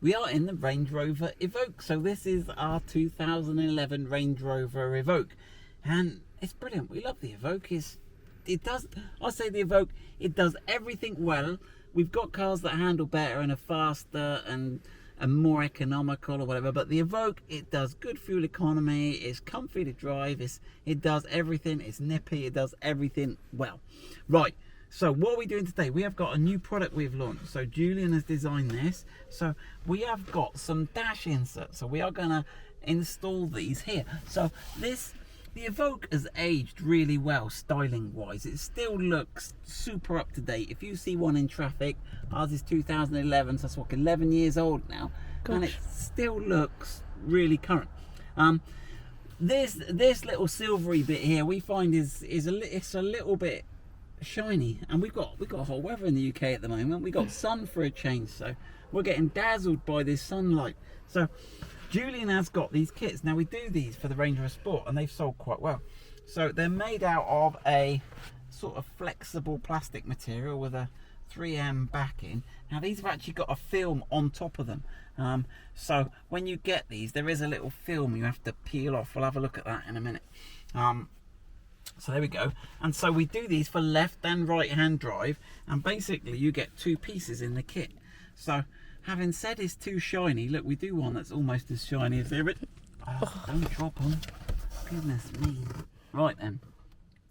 We are in the Range Rover Evoque. So this is our 2011 Range Rover Evoque. And it's brilliant. We love the Evoque. I say the Evoque, it does everything well. We've got cars that handle better and are faster and more economical or whatever, but the Evoque, it does good fuel economy, it's comfy to drive, it does everything, it's nippy, it does everything well. Right, so what are we doing today? We have got a new product we've launched. So Julian has designed this. So we have got some dash inserts, so we are going to install these here. So the Evoque has aged really well styling wise. It still looks super up to date. If you see one in traffic, ours is 2011, so that's what, 11 years old now. Gosh. And it still looks really current. This little silvery bit here we find it's a little bit shiny, and we've got hot weather in the UK at the moment. We've got sun for a change, so we're getting dazzled by this sunlight. So Julian has got these kits. Now we do these for the Range Rover Sport and they've sold quite well. So they're made out of a sort of flexible plastic material with a 3M backing. Now these have actually got a film on top of them. So when you get these, there is a little film you have to peel off. We'll have a look at that in a minute. So there we go. And so we do these for left and right hand drive, and basically you get two pieces in the kit. So having said it's too shiny, look, we do one that's almost as shiny as the original. Oh, don't drop them. Goodness me. Right then.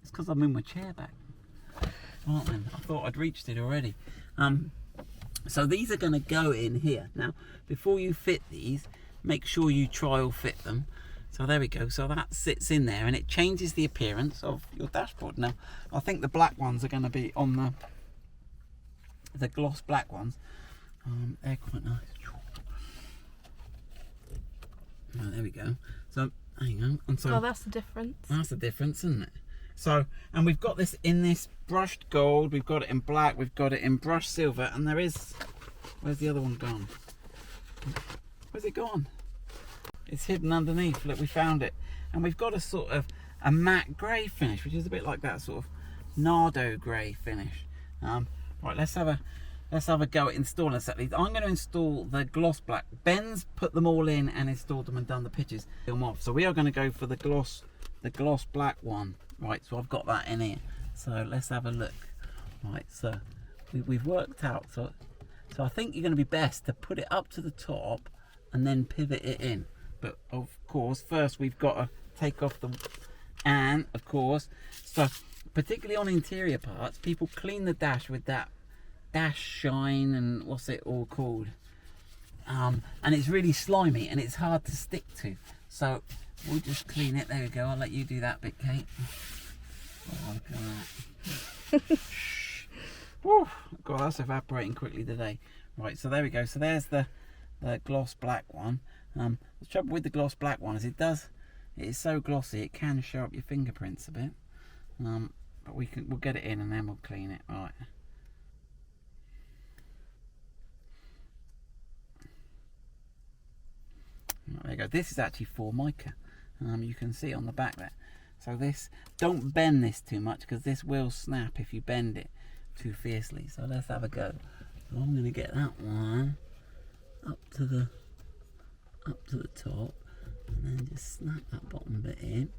It's because I'm in my chair back. Right then. I thought I'd reached it already. So these are going to go in here. Now, before you fit these, make sure you trial fit them. So there we go. So that sits in there and it changes the appearance of your dashboard. Now, I think the black ones are going to be on the gloss black ones. They're quite nice. Oh, there we go. So hang on. And so, oh, that's the difference. That's the difference, isn't it? So, and we've got this in this brushed gold. We've got it in black. We've got it in brushed silver. And there is. Where's the other one gone? Where's it gone? It's hidden underneath. Look, we found it. And we've got a sort of a matte grey finish, which is a bit like that sort of Nardo grey finish. Right, let's have a go at installing a set of these. I'm going to install the gloss black. Ben's put them all in and installed them and done the pictures. Film off. So we are going to go for the gloss black one. Right, so I've got that in here. So let's have a look. Right, so we've worked out. So I think you're going to be best to put it up to the top and then pivot it in. But of course, first we've got to take off the, and of course, so particularly on interior parts, people clean the dash with that dash shine and what's it all called, and it's really slimy and it's hard to stick to. So we'll just clean it. There we go. I'll let you do that bit, Kate. Oh, look at that. Woo. God, that's evaporating quickly today. Right, so there we go. So there's the gloss black one. The trouble with the gloss black one is it is so glossy it can show up your fingerprints a bit. But we'll get it in and then we'll clean it. Right. There you go. This is actually Formica. You can see on the back there. So this, don't bend this too much because this will snap if you bend it too fiercely. So let's have a go. So I'm going to get that one up to the top and then just snap that bottom bit in.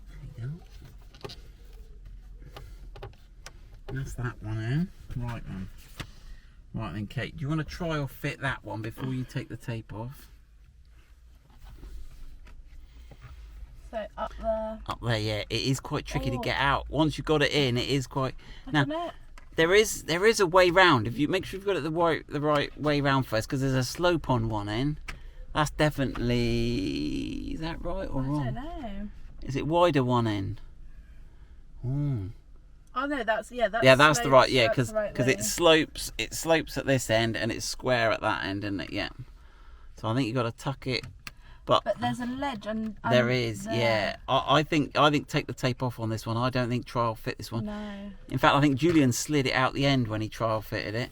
There you go. That's that one in. Right then, Kate, do you want to try or fit that one before you take the tape off? So up there. Up there, yeah. It is quite tricky to get out. Once you've got it in, it is quite. I don't know. There is a way round. If you make sure you've got it the right way round first, because there's a slope on one end. That's definitely, is that right or wrong? I don't know. Is it wider one end? Oh no, that's the right, yeah, because it slopes at this end and it's square at that end, isn't it? Yeah. So I think you've got to tuck it. But there's a ledge and there is, there. Yeah. I think take the tape off on this one. I don't think trial fit this one. No. In fact, I think Julian slid it out the end when he trial fitted it,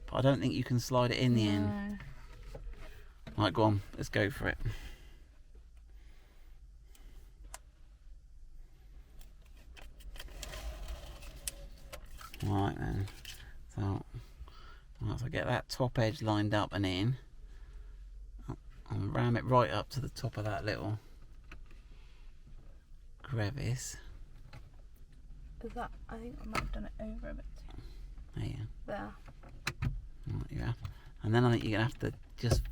but I don't think you can slide it in the end. Right, go on. Let's go for it. Right then. So get that top edge lined up and in. And ram it right up to the top of that little crevice. Is that? I think I might have done it over a bit too. There you go. There. Right, yeah. And then I think you're gonna have to just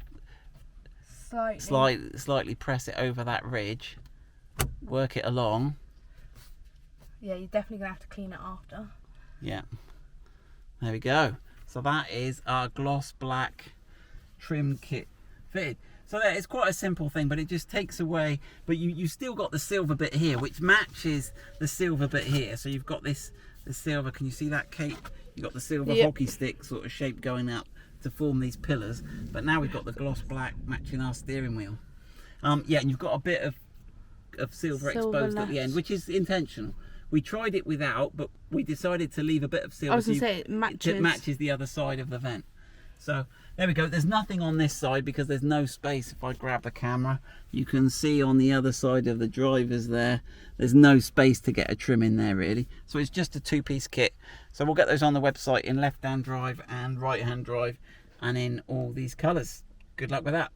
Slightly. slightly press it over that ridge, work it along. Yeah, you're definitely gonna have to clean it after. Yeah. There we go. So that is our gloss black trim kit fitted. So it's quite a simple thing, but it just takes away, but you still got the silver bit here, which matches the silver bit here. So you've got the silver, can you see that, Kate? You've got the silver hockey stick sort of shape going up to form these pillars, but now we've got the gloss black matching our steering wheel. Yeah, and you've got a bit of silver exposed at the end, which is intentional. We tried it without, but we decided to leave a bit of silver. I was going to say, it matches the other side of the vent. So there we go. There's nothing on this side because there's no space. If I grab the camera, you can see on the other side of the drivers there's no space to get a trim in there really. So it's just a two-piece kit. So we'll get those on the website in left-hand drive and right-hand drive and in all these colours. Good luck with that.